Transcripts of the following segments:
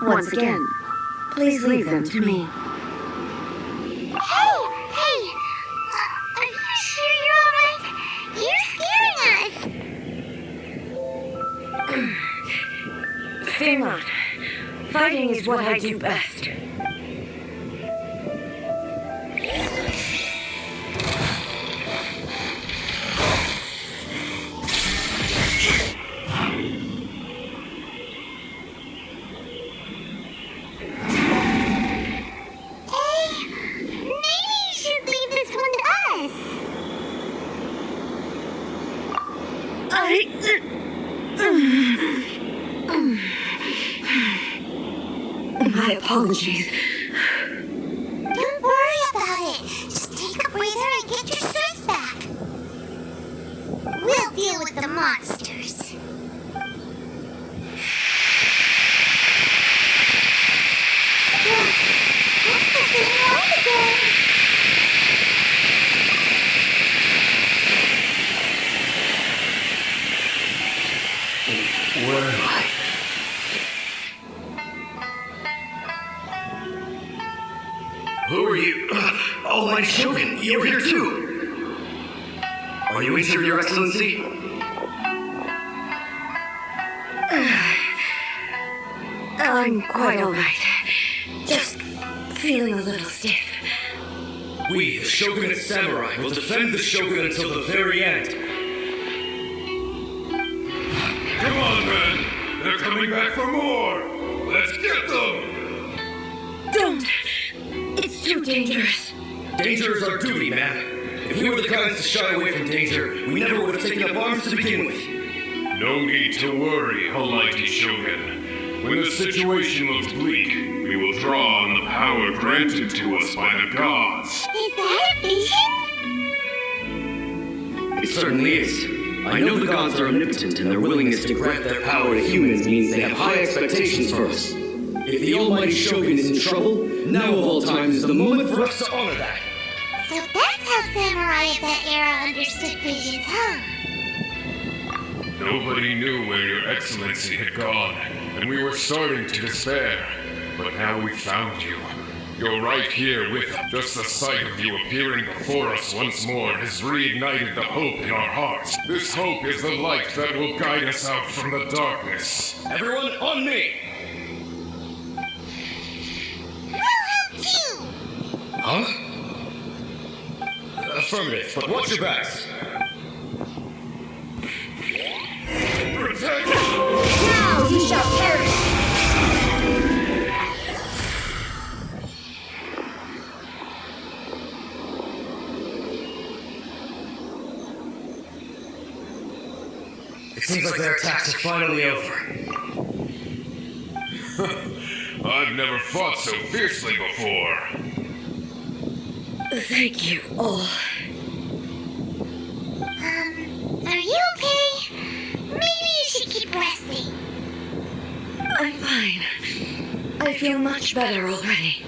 Once again, please leave them to me. Hey! Are you sure you're alright? You're scaring us! Fear not. Fighting is what I do best. My apologies. Don't worry about it. Just take a breather and get your strength back. We'll deal with the monsters. What's the thing wrong again? Where am I? Who are you? Almighty Shogun, you're here too! Are you injured, Your Excellency? I'm quite alright. Just feeling a little stiff. We, the Shogunate Samurai, will defend the Shogun until the very end. Come on, men! They're coming back for more! Let's get them! Don't! It's too dangerous. Danger is our duty, man. If we were the kinds to shy away from danger, we never would have taken up arms to begin with. No need to worry, Almighty Shogun. When the situation looks bleak, we will draw on the power granted to us by the gods. Is that a vision? It certainly is. I know the gods are omnipotent, and their willingness to grant their power to humans means they have high expectations for us. If the Almighty Shogun is in trouble, now of all times is the moment for us to honor that. So that's how samurai of that era understood visions, huh? Nobody knew where Your Excellency had gone, and we were starting to despair. But now we found you. You're right here with us. Just the sight of you appearing before us once more has reignited the hope in our hearts. This hope is the light that will guide us out from the darkness. Everyone, on me! Huh? Affirmative, but watch your backs. Protect! Now you shall perish! It seems like their attacks are finally over. I've never fought so fiercely before. Thank you all. Are you okay? Maybe you should keep resting. I'm fine. I feel much better already.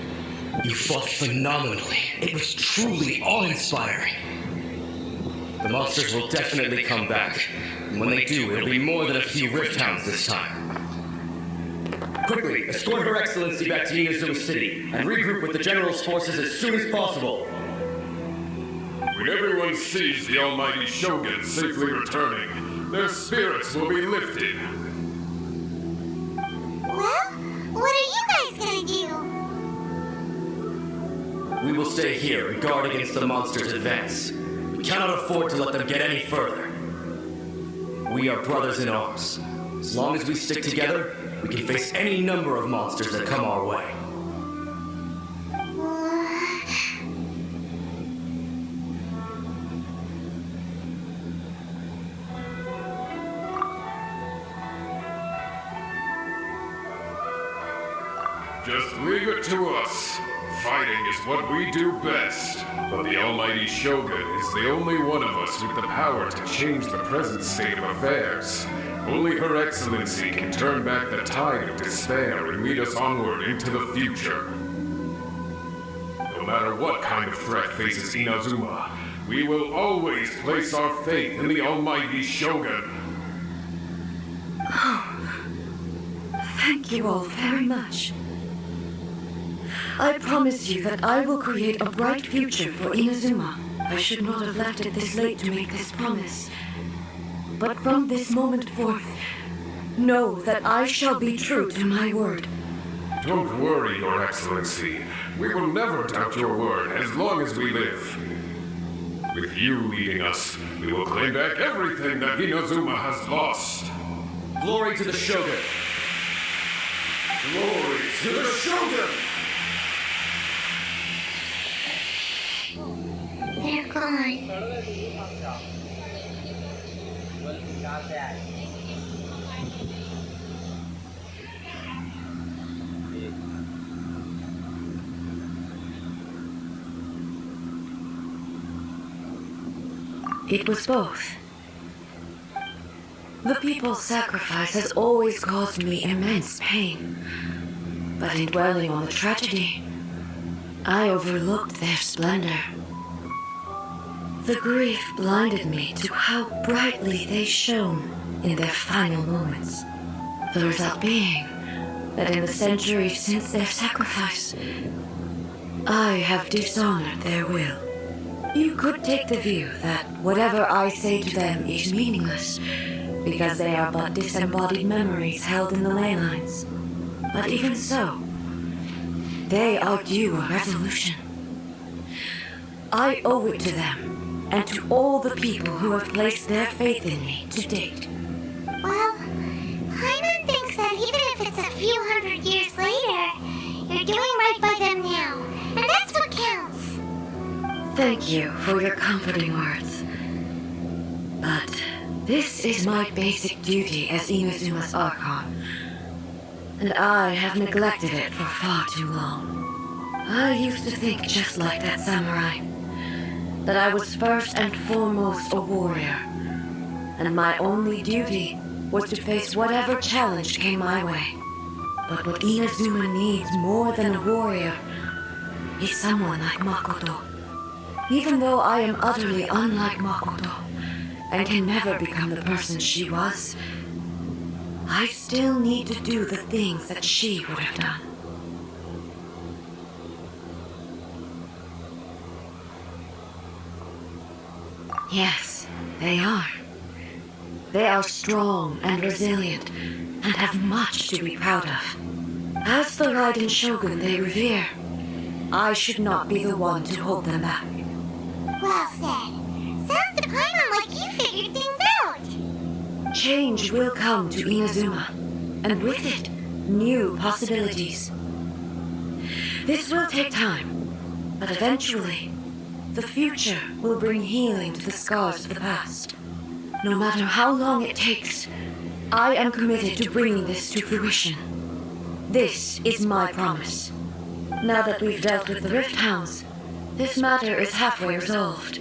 You fought phenomenally. It was truly awe-inspiring. The monsters will definitely come back. And when they do, it'll be more than a few Rift Hounds this time. Quickly, escort Her Excellency back to Inazuma City, and regroup with the General's forces as soon as possible. When everyone sees the Almighty Shogun safely returning, their spirits will be lifted. Well, what are you guys gonna do? We will stay here and guard against the monsters' advance. We cannot afford to let them get any further. We are brothers in arms. As long as we stick together, we can face any number of monsters that come our way. Just leave it to us. Fighting is what we do best. But the Almighty Shogun is the only one of us with the power to change the present state of affairs. Only Her Excellency can turn back the tide of despair and lead us onward into the future. No matter what kind of threat faces Inazuma, we will always place our faith in the Almighty Shogun. Thank you all very much. I promise you that I will create a bright future for Inazuma. I should not have left it this late to make this promise. But from this moment forth, know that I shall be true to my word. Don't worry, Your Excellency. We will never doubt your word as long as we live. With you leading us, we will claim back everything that Inazuma has lost. Glory to the Shogun! Glory to the Shogun! They're gone. It was both. The people's sacrifice has always caused me immense pain. But in dwelling on the tragedy, I overlooked their splendor. The grief blinded me to how brightly they shone in their final moments. The result being that in the centuries since their sacrifice, I have dishonored their will. You could take the view that whatever I say to them is meaningless, because they are but disembodied memories held in the ley lines. But even so, they are due a resolution. I owe it to them, and to all the people who have placed their faith in me to date. Well, Paimon thinks that even if it's a few hundred years later, you're doing right by them now, and that's what counts. Thank you for your comforting words. But this is my basic duty as Inazuma's Archon, and I have neglected it for far too long. I used to think just like that samurai, that I was first and foremost a warrior, and my only duty was to face whatever challenge came my way. But what Inazuma needs more than a warrior is someone like Makoto. Even though I am utterly unlike Makoto, and can never become the person she was, I still need to do the things that she would have done. Yes, they are. They are strong and resilient, and have much to be proud of. As the Raiden shogun they revere, I should not be the one to hold them back. Well said. Sounds to Paimon like you figured things out. Change will come to Inazuma, and with it, new possibilities. This will take time, but eventually, the future will bring healing to the scars of the past. No matter how long it takes, I am committed to bringing this to fruition. This is my promise. Now that we've dealt with the Rift Hounds, this matter is halfway resolved.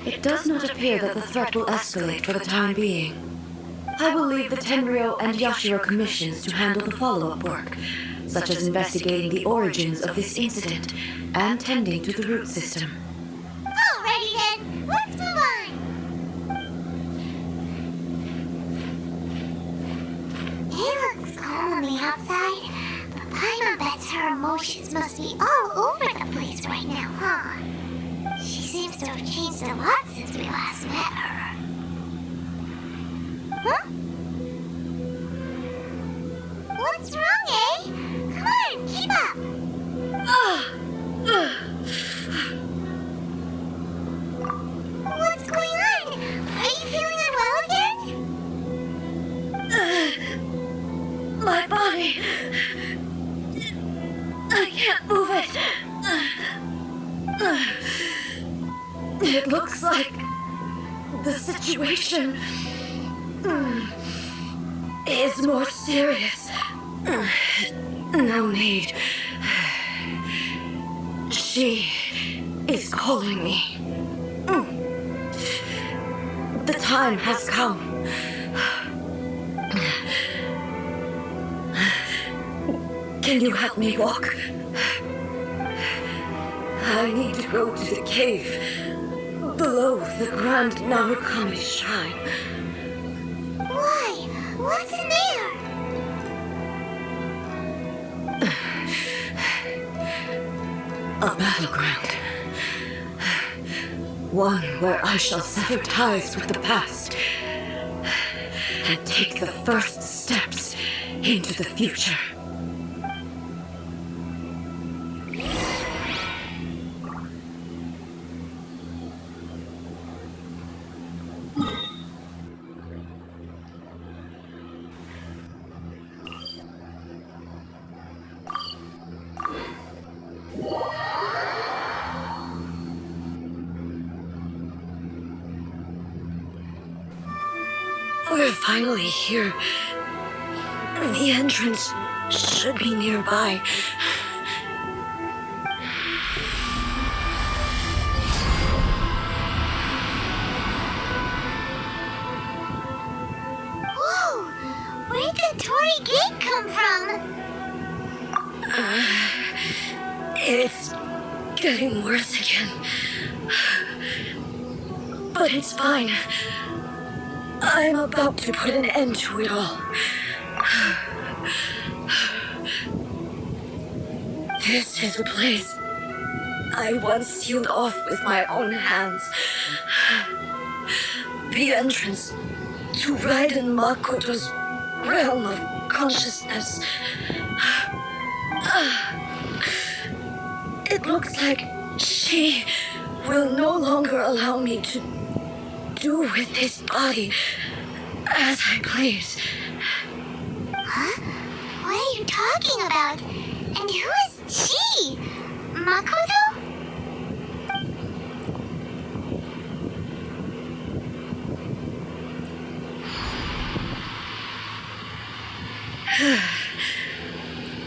It does not appear that the threat will escalate for the time being. I will leave the Tenryo and Yashiro commissions to handle the follow-up work, such as investigating the origins of this incident and tending to the root system. Alrighty then, let's move on. It looks calm on the outside, but Paimon bets her emotions must be all over the place right now, huh? She seems to have changed a lot since we last met her. Huh? What's wrong, eh? Come on, keep up! What's going on? Are you feeling unwell again? My body... I can't move it. It looks like the situation is more serious. No need. She is calling me. The time has come. Can you help me walk? I need to go to the cave below the Grand Narukami shrine. Why? What's in there? A battleground. One where I shall sever ties with the past and take the first steps into the future. We're finally here. The entrance should be nearby. Whoa! Where'd the Torii Gate come from? It's getting worse again. But it's fine. I'm about to put an end to it all. This is a place I once sealed off with my own hands. The entrance to Raiden Makoto's realm of consciousness. It looks like she will no longer allow me to do with this body as I please. Huh? What are you talking about? And who is she? Makoto?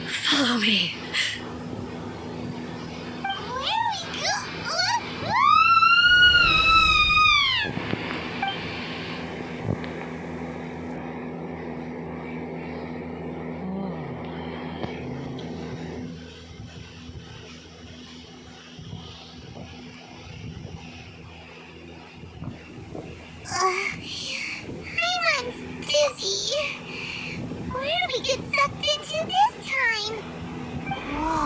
Follow me. Where are we I'm dizzy. Where do we get sucked into this time? Whoa.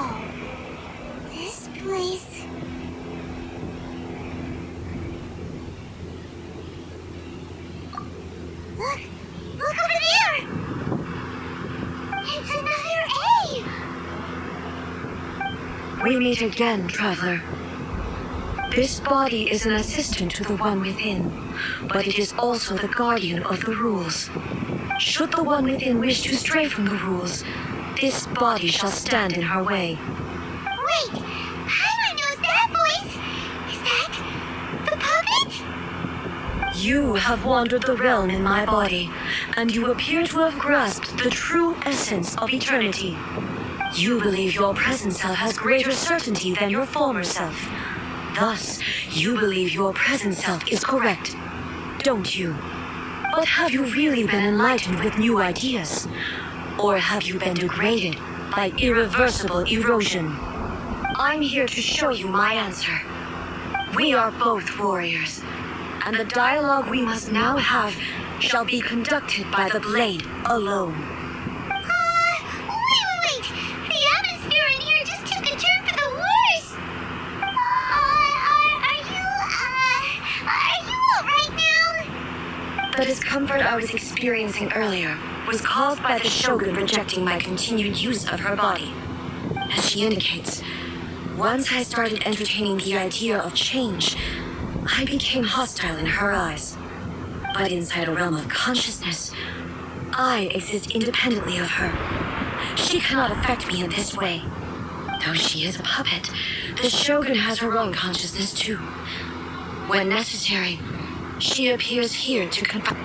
This place. Look! Look over there! It's another A! We meet again, traveler. This body is an assistant to the one within, but it is also the guardian of the rules. Should the one within wish to stray from the rules, this body shall stand in her way. Wait! Paimon knows that voice! Is that the puppet? You have wandered the realm in my body, and you appear to have grasped the true essence of eternity. You believe your present self has greater certainty than your former self. Thus, you believe your present self is correct, don't you? But have you really been enlightened with new ideas? Or have you been degraded by irreversible erosion? I'm here to show you my answer. We are both warriors, and the dialogue we must now have shall be conducted by the blade alone. Wait! The atmosphere in here just took a turn for the worse! Are you alright now? The discomfort I was experiencing earlier was caused by the shogun rejecting my continued use of her body. As she indicates, once I started entertaining the idea of change, I became hostile in her eyes. But inside a realm of consciousness, I exist independently of her. She cannot affect me in this way. Though she is a puppet, the shogun has her own consciousness too. When necessary, she appears here to confront.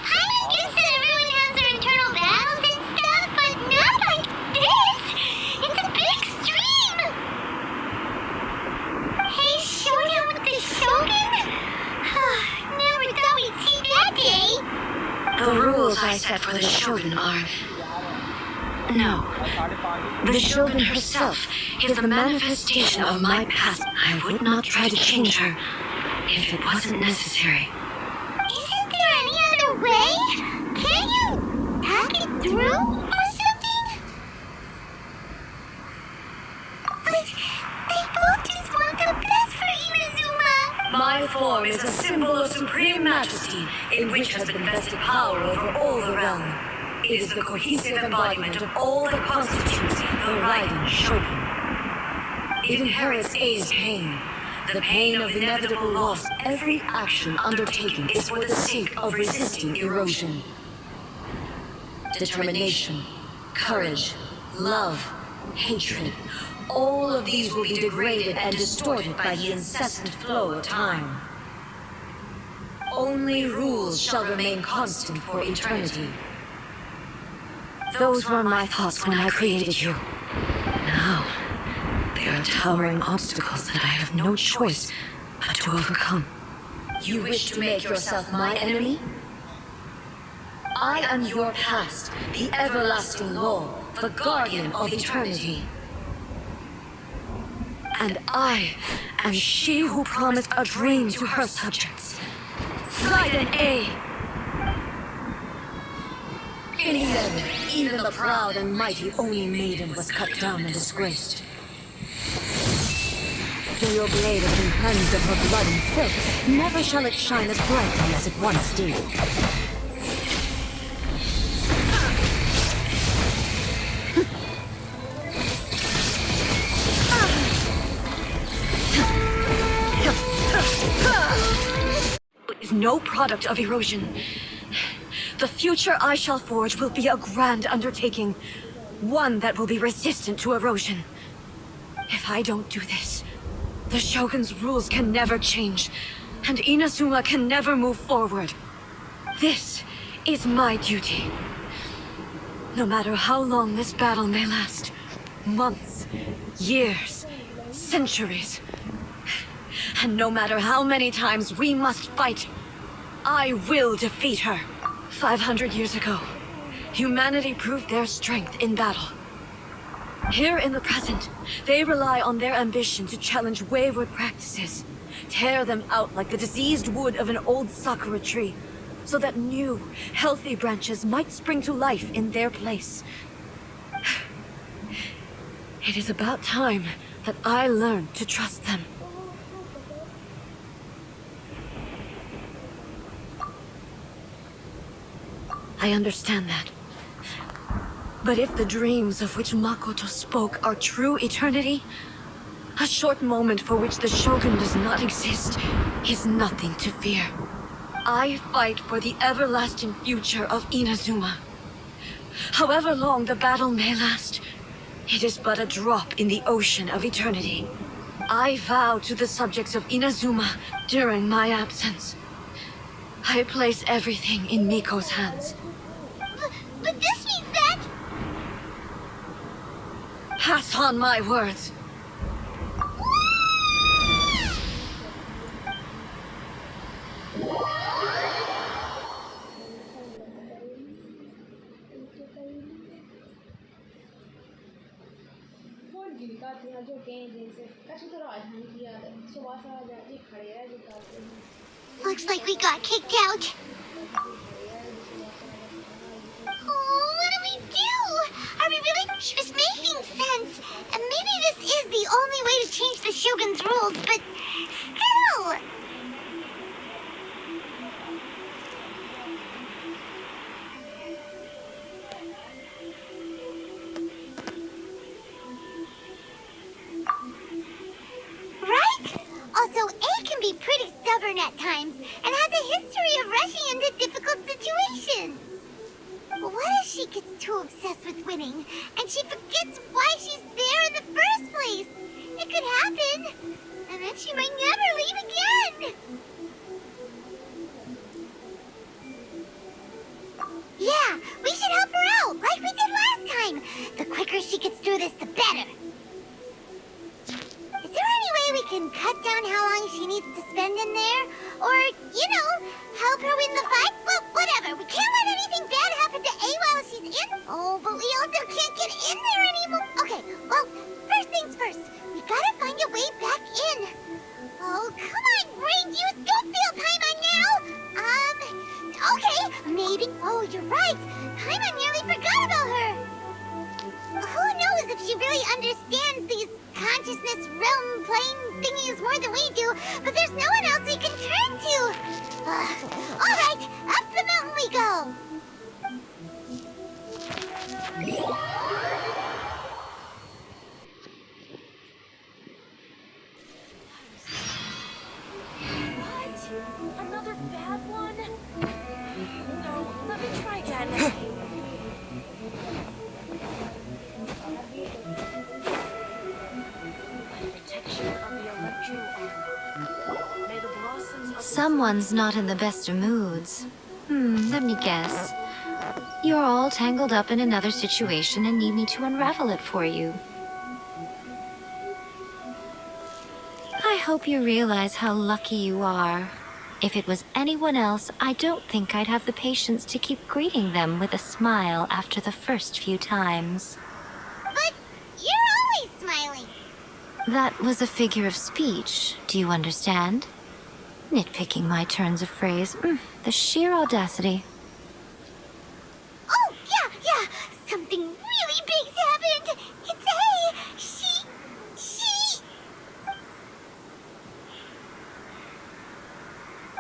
Paimon gets that everyone has their internal battles and stuff, but not like this! It's a bit extreme! Hey, showdown with the shogun? Never thought we'd see that day! The rules I set for the shogun are... No. The shogun herself is the manifestation of my past. I would not try to change her if it wasn't necessary. Isn't there any other way? Can you hack it through or something? But they both just want the best for Inazuma. My form is a symbol of supreme majesty, in which has been vested power over all the realm. It is the cohesive embodiment of all that constitutes the Raiden shogun. It inherits A's pain, the pain of inevitable loss. Every action undertaken is for the sake of resisting erosion. Determination, courage, love, hatred, all of these will be degraded and distorted by the incessant flow of time. Only rules shall remain constant for eternity. Those were my thoughts when I created you. Now, they are towering obstacles that I have no choice but to overcome. You wish to make yourself my enemy? I am your past, the everlasting law, the guardian of eternity. And I am she who promised a dream to her subjects. Raiden A. In the end, even the proud and mighty Oni maiden was cut down and disgraced. Though your blade has been cleansed of her blood and filth, never shall it shine as brightly as it once did. Is no product of erosion. The future I shall forge will be a grand undertaking, one that will be resistant to erosion. If I don't do this, the Shogun's rules can never change, and Inazuma can never move forward. This is my duty. No matter how long this battle may last, months, years, centuries, and no matter how many times we must fight, I will defeat her. 500 years ago, humanity proved their strength in battle. Here in the present, they rely on their ambition to challenge wayward practices, tear them out like the diseased wood of an old sakura tree, so that new, healthy branches might spring to life in their place. It is about time that I learned to trust them. I understand that. But if the dreams of which Makoto spoke are true eternity, a short moment for which the Shogun does not exist is nothing to fear. I fight for the everlasting future of Inazuma. However long the battle may last, it is but a drop in the ocean of eternity. I vow to the subjects of Inazuma during my absence. I place everything in Miko's hands. But this means that... Pass on my words. Looks like we got kicked out. Oh, what do we do? Are we really... It's making sense. And maybe this is the only way to change the Shogun's rules, but still... Right? Also, A can be pretty stubborn at times and has a history of rushing into difficult situations. What if she gets too obsessed with winning and she forgets why she's there in the first place? It could happen. And then she might never leave again. Yeah, we should help her out like we did last time. The quicker she gets through this, the better. Is there any way we can cut down how long she needs to spend in there? Or, you know, help her win the fight? Well, whatever. We can't let anything bad happen to A while she's in. Oh, but we also can't get in there anymore. Okay, well, first things first. We gotta find a way back in. Oh, come on, brain juice. Don't feel time on now. Okay, maybe playing thingies more than we do, but there's no one else we can turn to. Alright, up the mountain we go. What? Another bad one? No, let me try again. Protection of the electro armor. May the blossoms of the Someone's not in the best of moods. Let me guess. You're all tangled up in another situation and need me to unravel it for you. I hope you realize how lucky you are. If it was anyone else, I don't think I'd have the patience to keep greeting them with a smile after the first few times. But you're always smiling. That was a figure of speech, do you understand? Nitpicking my turns of phrase. The sheer audacity. Oh, yeah. Something really big's happened. It's A. She...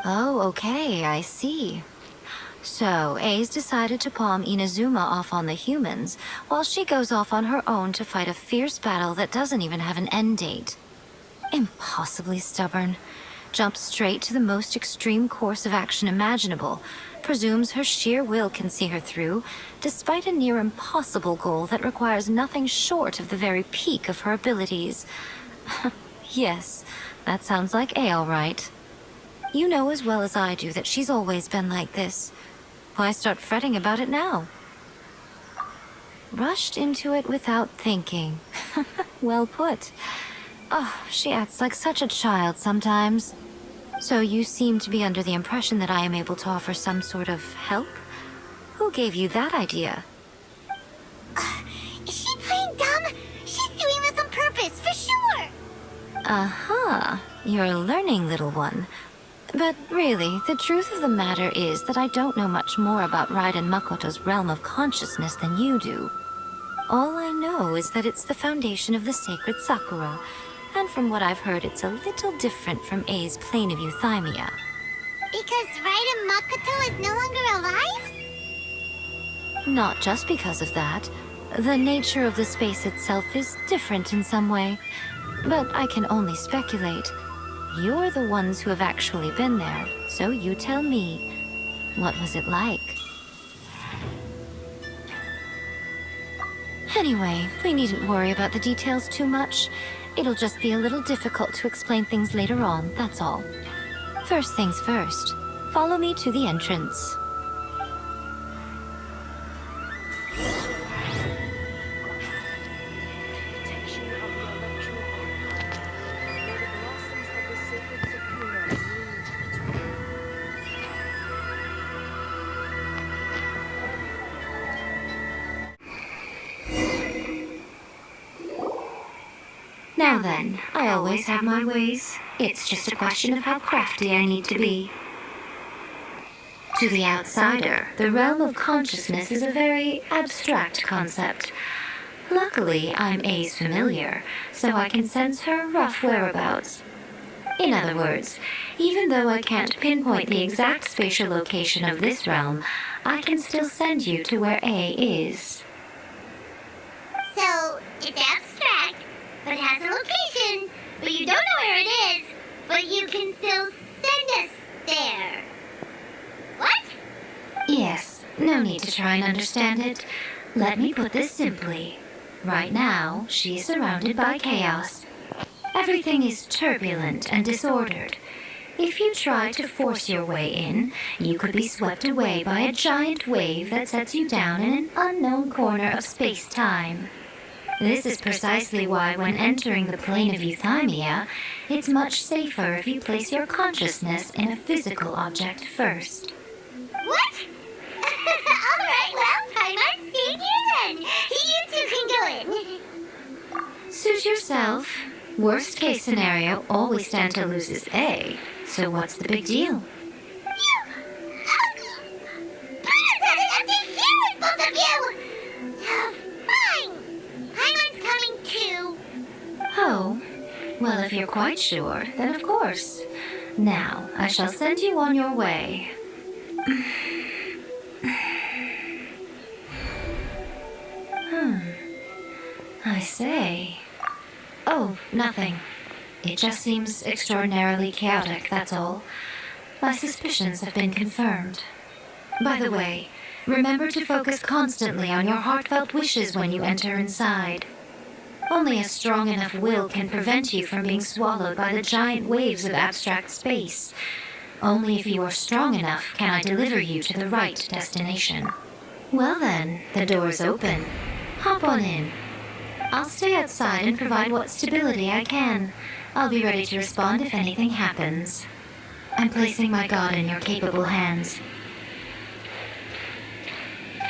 Oh, okay, I see. So, A's decided to palm Inazuma off on the humans, while she goes off on her own to fight a fierce battle that doesn't even have an end date. Impossibly stubborn. Jumps straight to the most extreme course of action imaginable, presumes her sheer will can see her through, despite a near impossible goal that requires nothing short of the very peak of her abilities. Yes, that sounds like A all right. You know as well as I do that she's always been like this. Why start fretting about it now? Rushed into it without thinking. Well put. Oh, she acts like such a child sometimes. So you seem to be under the impression that I am able to offer some sort of help? Who gave you that idea? Is she playing dumb? She's doing this on purpose, for sure. Uh-huh. You're learning, little one. But really, the truth of the matter is that I don't know much more about Raiden Makoto's realm of consciousness than you do. All I know is that it's the foundation of the sacred Sakura, and from what I've heard, it's a little different from A's plane of euthymia. Because Raiden Makoto is no longer alive? Not just because of that. The nature of the space itself is different in some way, but I can only speculate. You're the ones who have actually been there, so you tell me, what was it like? Anyway, we needn't worry about the details too much. It'll just be a little difficult to explain things later on, that's all. First things first, follow me to the entrance. protection of the electro armor. May the blossoms of the sacred Sakura bloom eternally. Now then, I always have my ways. It's just a question of how crafty I need to be. To the outsider, the realm of consciousness is a very abstract concept. Luckily, I'm A's familiar, so I can sense her rough whereabouts. In other words, even though I can't pinpoint the exact spatial location of this realm, I can still send you to where A is. So, it's abstract, but it has a location, but you don't know where it is, but you can still send us there. What? Yes, no need to try and understand it. Let me put this simply. Right now, she is surrounded by chaos. Everything is turbulent and disordered. If you try to force your way in, you could be swept away by a giant wave that sets you down in an unknown corner of space-time. This is precisely why when entering the plane of euthymia, it's much safer if you place your consciousness in a physical object first. What? Alright, well, I might stay here then. You two can go in. Suit yourself. Worst case scenario, all we stand to lose is A. So what's the big deal? Please, I have to hear it, both of you! Fine. Paimon's coming too. Oh, Well, if you're quite sure, then of course. Now, I shall send you on your way. I say. Oh, nothing. It just seems extraordinarily chaotic, that's all. My suspicions have been confirmed. By the way, remember to focus constantly on your heartfelt wishes when you enter inside. Only a strong enough will can prevent you from being swallowed by the giant waves of abstract space. Only if you are strong enough can I deliver you to the right destination. Well then, the door's open. Hop on in. I'll stay outside and provide what stability I can. I'll be ready to respond if anything happens. I'm placing my god in your capable hands.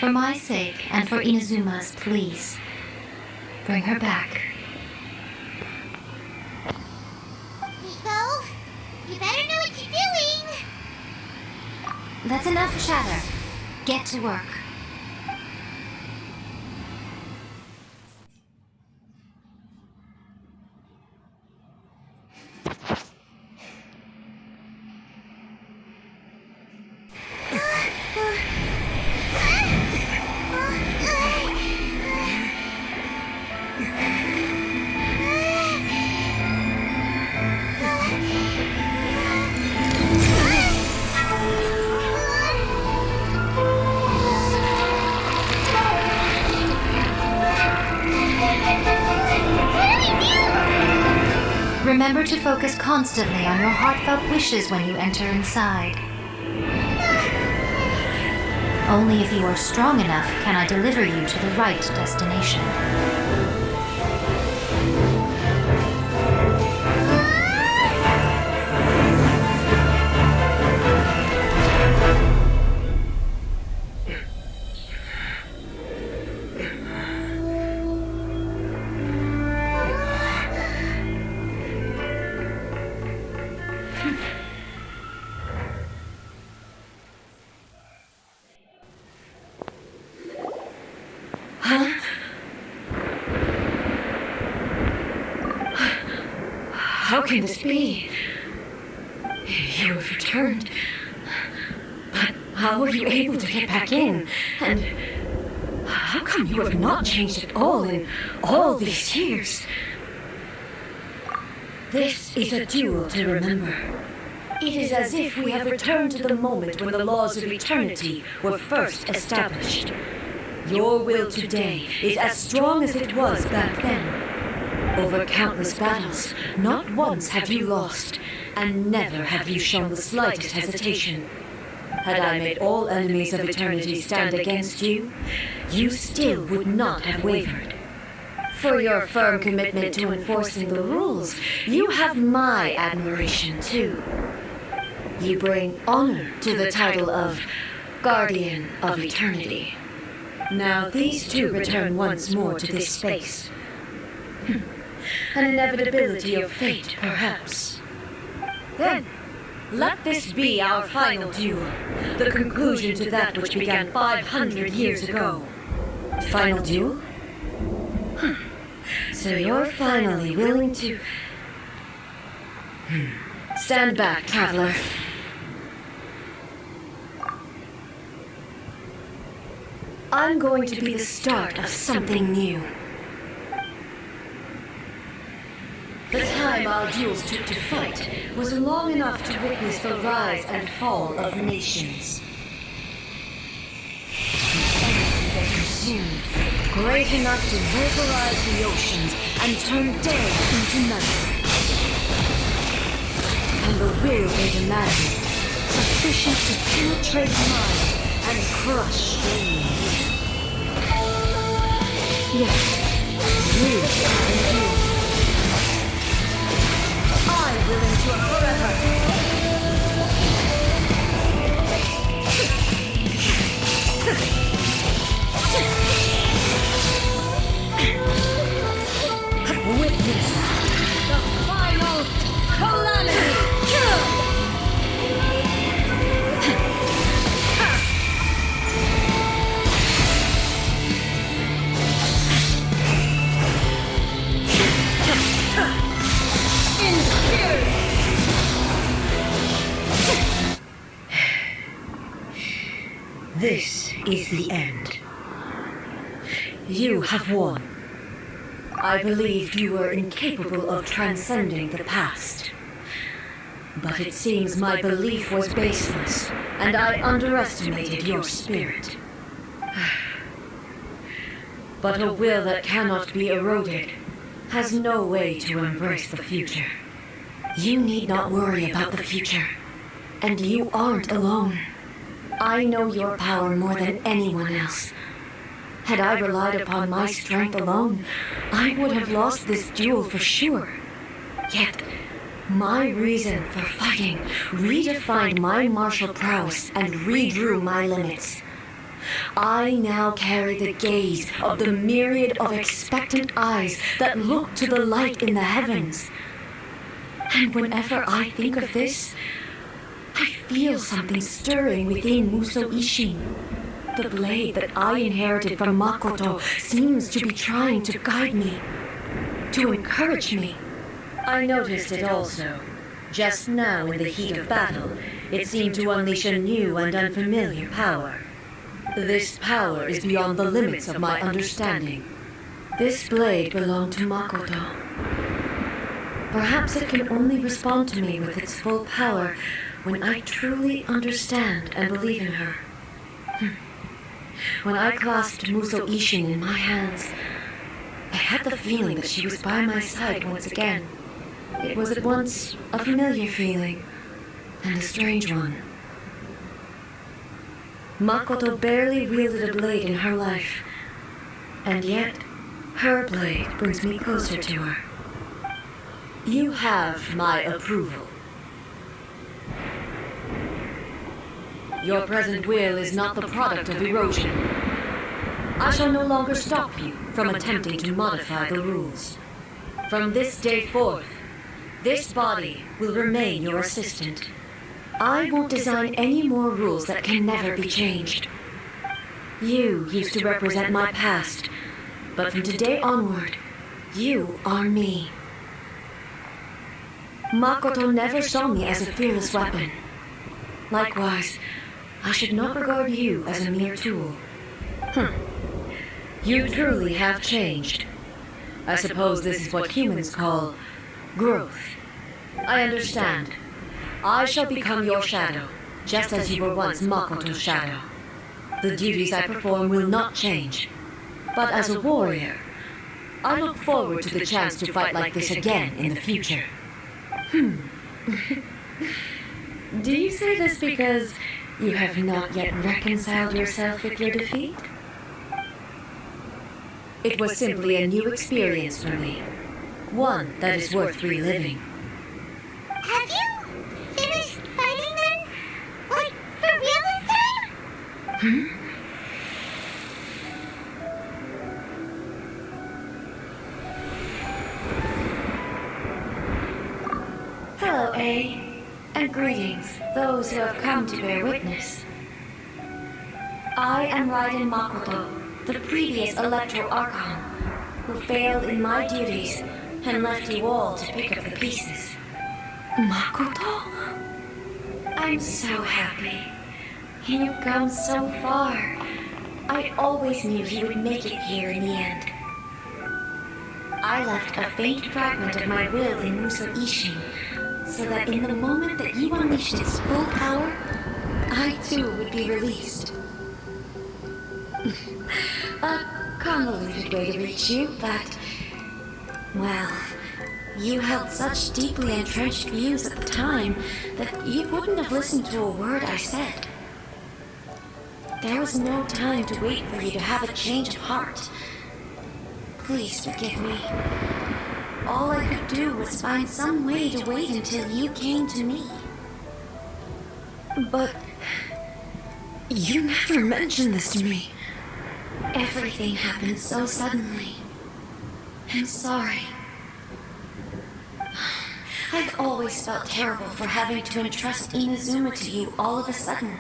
For my sake and for Inazuma's, please. Bring her back. Nico, you better know what you're doing. That's enough chatter. Get to work. Remember to focus constantly on your heartfelt wishes when you enter inside. Only if you are strong enough can I deliver you to the right destination. How can this be? You have returned. But how were you able to get back in? And how come you have not changed at all in all these years? This is a duel to remember. It is as if we have returned to the moment when the laws of eternity were first established. Your will today is as strong as it was back then. Over countless battles, not once have you lost, and never have you shown the slightest hesitation. Had I made all enemies of eternity stand against you, you still would not have wavered. For your firm commitment to enforcing the rules, you have my admiration too. You bring honor to the title of Guardian of Eternity. Now these two return once more to this space. An inevitability of fate, perhaps. Then, let this be our final duel, the conclusion to that which began 500 years ago. Final duel? So you're finally willing to... Stand back, traveler. I'm going to be the start of something new. The time our duels took to fight was long enough to witness the rise and fall of nations. The energy they consumed, great enough to vaporize the oceans and turn day into night. And the will they demanded, sufficient to penetrate minds and crush dreams. Yet, you are endured. I will endure forever. Witness the final calamity. This is the end. You have won. I believed you were incapable of transcending the past. But it seems my belief was baseless, and I underestimated your spirit. But a will that cannot be eroded has no way to embrace the future. You need not worry about the future, and you aren't alone. I know your power more than anyone else. Had I relied upon my strength alone, I would have lost this duel for sure. Yet, my reason for fighting redefined my martial prowess and redrew my limits. I now carry the gaze of the myriad of expectant eyes that look to the light in the heavens. And whenever I think of this, I feel something stirring within Muso Ishin. The blade that I inherited from Makoto seems to be trying to guide me, to encourage me. I noticed it also. Just now in the heat of battle, it seemed to unleash a new and unfamiliar power. This power is beyond the limits of my understanding. This blade belonged to Makoto. Perhaps it can only respond to me with its full power when I truly understand and believe in her. When I clasped Muso Ishin in my hands, I had the feeling that she was by my side once again. It was at once a familiar feeling and a strange one. Makoto barely wielded a blade in her life, and yet her blade brings me closer to her. You have my approval. Your present will is not the product of erosion. I shall no longer stop you from attempting to modify the rules. From this day forth, this body will remain your assistant. I won't design any more rules that can never be changed. You used to represent my past, but from today onward, you are me. Makoto never saw me as a fearless weapon. Likewise, I should not regard you as a mere tool. You truly have changed. I suppose this is what humans call growth. I understand. I shall become your shadow, just as you were once Makoto's shadow. The duties I perform will not change. But as a warrior, I look forward to the chance to fight like this again in the future. Do you say this because you have not yet reconciled yourself with your defeat? It was simply a new experience for me. One that is worth reliving. Have you finished fighting then? Like, for real this time? Hello, A. And greetings, those who have come to bear witness. I am Raiden Makoto, the previous Electro Archon, who failed in my duties and left you all to pick up the pieces. Makoto? I'm so happy. You've come so far. I always knew he would make it here in the end. I left a faint fragment of my will in Muso Ishin, so that in the moment that you unleashed its full power, I too would be released. A convoluted way to reach you, but... well, you held such deeply entrenched views at the time that you wouldn't have listened to a word I said. There was no time to wait for you to have a change of heart. Please forgive me. All I could do was find some way to wait until you came to me. But... you never mentioned this to me. Everything happened so suddenly. I'm sorry. I've always felt terrible for having to entrust Inazuma to you all of a sudden.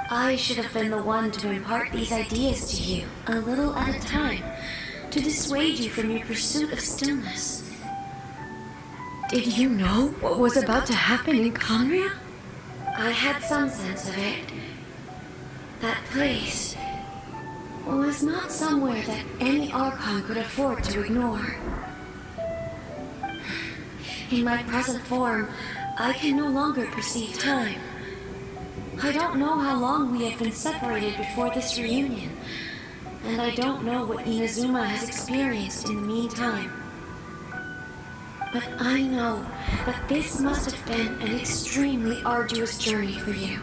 I should have been the one to impart these ideas to you, a little at a time, to dissuade you from your pursuit of stillness. Did you know what was about to happen in Conria? I had some sense of it, That place was not somewhere that any Archon could afford to ignore. In my present form, I can no longer perceive time. I don't know how long we have been separated before this reunion, and I don't know what Inazuma has experienced in the meantime. But I know that this must have been an extremely arduous journey for you.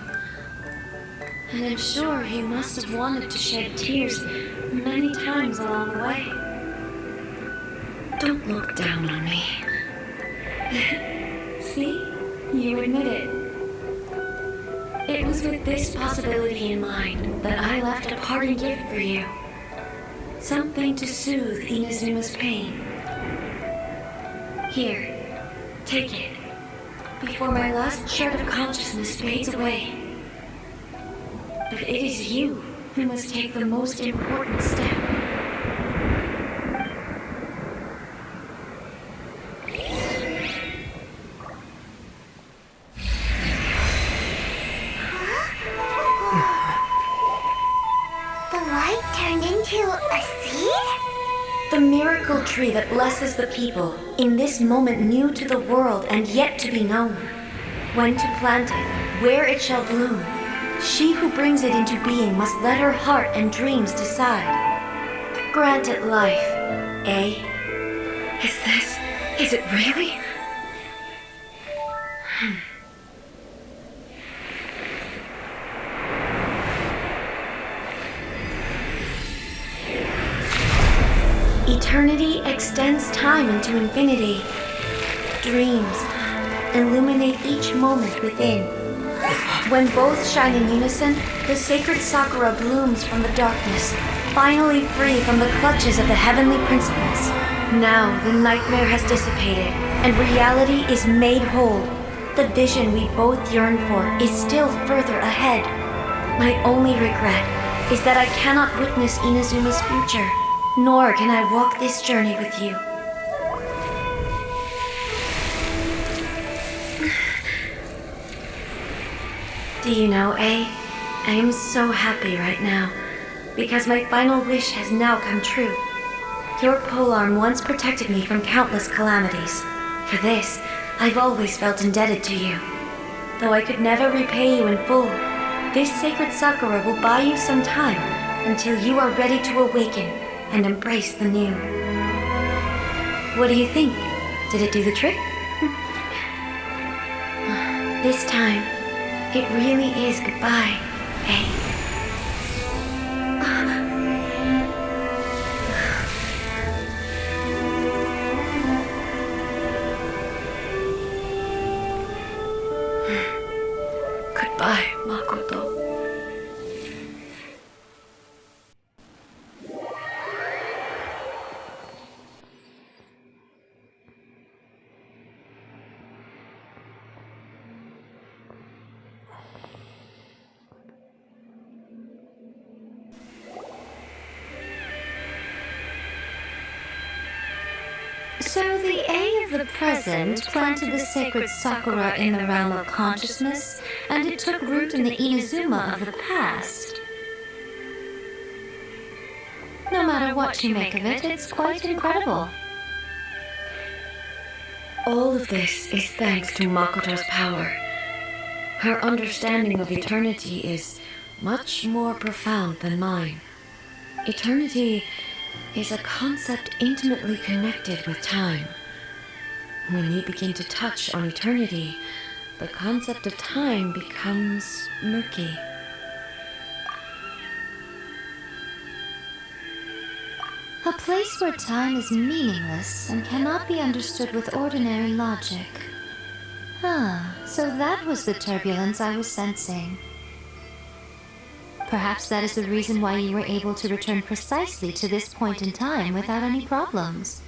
And I'm sure he must have wanted to shed tears many times along the way. Don't look down on me. See? You admit it. It was with this possibility in mind that I left a parting gift for you. Something to soothe Inazuma's pain. Here, take it, before my last shred of consciousness fades away. But it is you who must take the most important step. The light turned into a seed? The miracle tree that blesses the people, in this moment new to the world and yet to be known. When to plant it, where it shall bloom. She who brings it into being must let her heart and dreams decide. Grant it life, eh? Is it really? Eternity extends time into infinity. Dreams illuminate each moment within. When both shine in unison, the sacred Sakura blooms from the darkness, finally free from the clutches of the heavenly principles. Now the nightmare has dissipated, and reality is made whole. The vision we both yearn for is still further ahead. My only regret is that I cannot witness Inazuma's future, nor can I walk this journey with you. Do you know, I am so happy right now, because my final wish has now come true. Your polearm once protected me from countless calamities. For this, I've always felt indebted to you. Though I could never repay you in full, this sacred Sakura will buy you some time until you are ready to awaken and embrace the new. What do you think? Did it do the trick? This time, it really is goodbye, eh? Goodbye, Makoto. So the A of the present planted the sacred Sakura in the realm of consciousness, and it took root in the Inazuma of the past. No matter what you make of it, it's quite incredible. All of this is thanks to Makoto's power. Her understanding of eternity is much more profound than mine. Eternity is a concept intimately connected with time. When you begin to touch on eternity, the concept of time becomes murky. A place where time is meaningless and cannot be understood with ordinary logic. Ah, so that was the turbulence I was sensing. Perhaps that is the reason why you were able to return precisely to this point in time without any problems.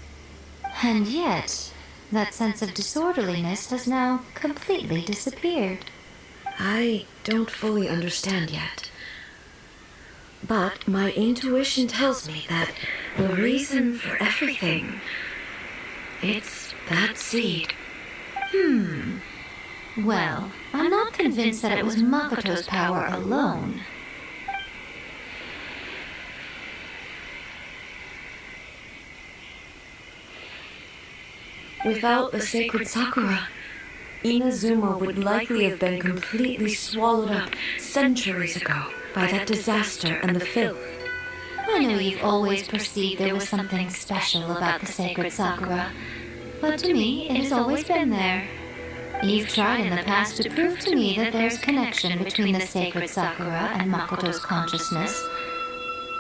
And yet, that sense of disorderliness has now completely disappeared. I don't fully understand yet. But my intuition tells me that the reason for everything, it's that seed. Well, I'm not convinced that it was Makoto's power alone. Without the sacred Sakura, Inazuma would likely have been completely swallowed up centuries ago by that disaster and the filth. I know you've always perceived there was something special about the sacred Sakura, but to me, it has always been there. You've tried in the past to prove to me that there's connection between the sacred Sakura and Makoto's consciousness,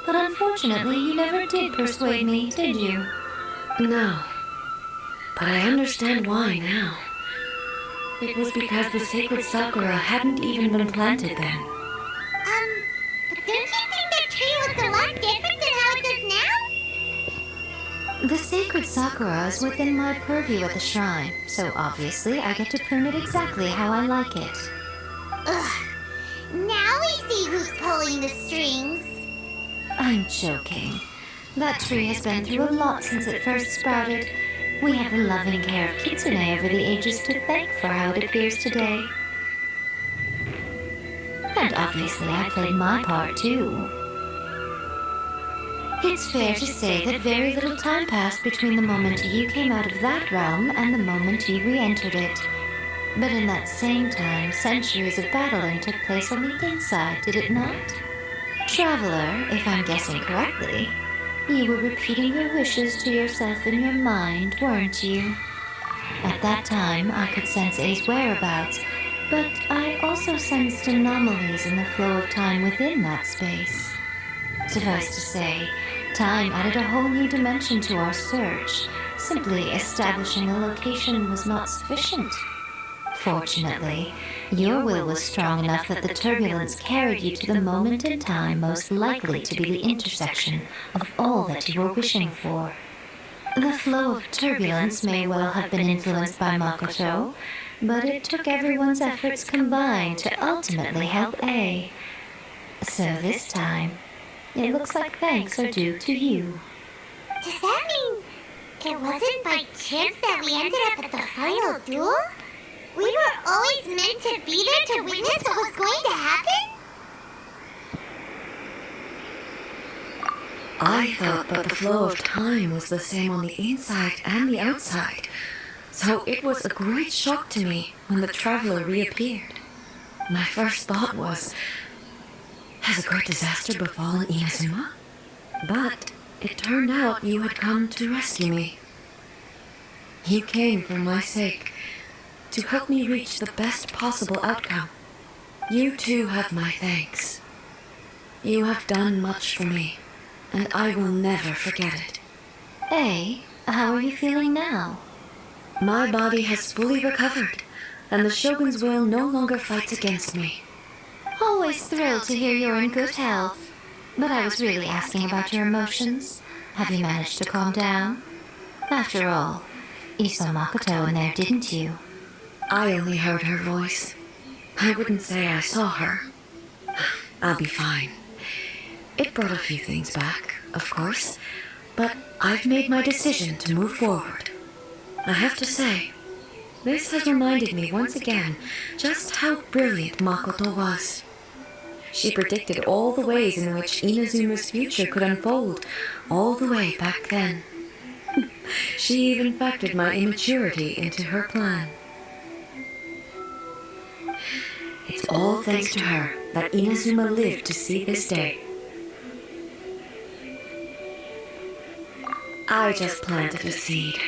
but unfortunately, you never did persuade me, did you? No, but I understand why now. It was because the sacred Sakura hadn't even been planted then. But don't you think that tree looks a lot different than how it does now? The sacred Sakura is within my purview at the shrine, so obviously I get to prune it exactly how I like it. Ugh. Now we see who's pulling the strings. I'm joking. That tree has been through a lot since it first sprouted. We have the loving care of Kitsune over the ages to thank for how it appears today. And obviously I played my part too. It's fair to say that very little time passed between the moment you came out of that realm and the moment you re-entered it. But in that same time, centuries of battling took place on the inside, did it not? Traveler, if I'm guessing correctly, you were repeating your wishes to yourself in your mind, weren't you? At that time, I could sense A's whereabouts, but I also sensed anomalies in the flow of time within that space. Suffice to say, time added a whole new dimension to our search. Simply establishing a location was not sufficient. Fortunately, your will was strong enough that the turbulence carried you to the moment in time most likely to be the intersection of all that you were wishing for. The flow of turbulence may well have been influenced by Makoto, but it took everyone's efforts combined to ultimately help A. So this time, it looks like thanks are due to you. Does that mean it wasn't by chance that we ended up at the final duel? We were always meant to be there to witness what was going to happen? I thought that the flow of time was the same on the inside and the outside, so it was a great shock to me when the traveler reappeared. My first thought was, has a great disaster befallen Inazuma? But it turned out you had come to rescue me. You came for my sake, to help me reach the best possible outcome. You too have my thanks. You have done much for me, and I will never forget it. A, how are you feeling now? My body has fully recovered, and the Shogun's will no longer fights against me. Always thrilled to hear you're in good health. But I was really asking about your emotions. Have you managed to calm down? After all, you saw Makoto in there, didn't you? I only heard her voice. I wouldn't say I saw her. I'll be fine. It brought a few things back, of course, but I've made my decision to move forward. I have to say, this has reminded me once again just how brilliant Makoto was. She predicted all the ways in which Inazuma's future could unfold, all the way back then. She even factored my immaturity into her plan. It's all thanks to her that Inazuma lived to see this day. I just planted a seed.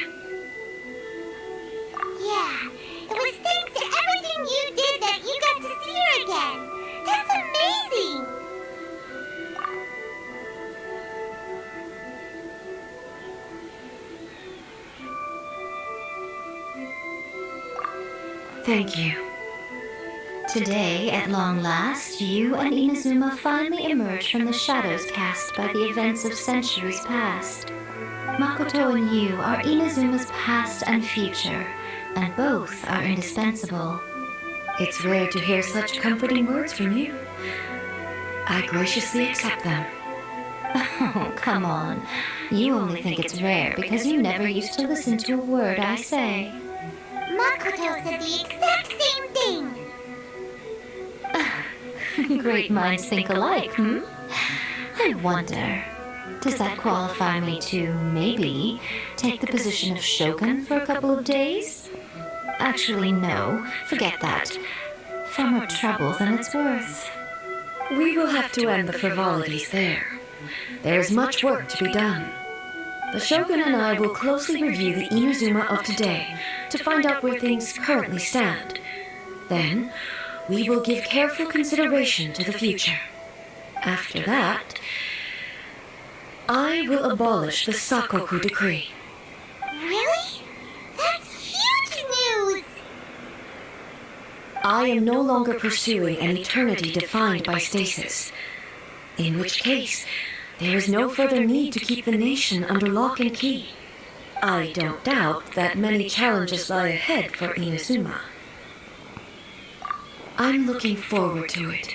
Yeah, it was thanks to everything you did that you got to see her again. That's amazing! Thank you. Today, at long last, you and Inazuma finally emerge from the shadows cast by the events of centuries past. Makoto and you are Inazuma's past and future, and both are indispensable. It's rare to hear such comforting words from you. I graciously accept them. Oh, come on. You only think it's rare because you never used to listen to a word I say. Makoto said the exact same thing! Great minds think alike, hmm? I wonder. Does that qualify me to, maybe, take the position of shogun for a couple of days? Actually, no. Forget that. Far more trouble than it's worth. We will have to end the frivolities there. There is much work to be done. The Shogun and I will closely review the Inazuma of today to find out where things currently stand. Then, we will give careful consideration to the future. After that, I will abolish the Sakoku decree. Really? That's huge news! I am no longer pursuing an eternity defined by stasis. In which case, there is no further need to keep the nation under lock and key. I don't doubt that many challenges lie ahead for Inazuma. I'm looking forward to it.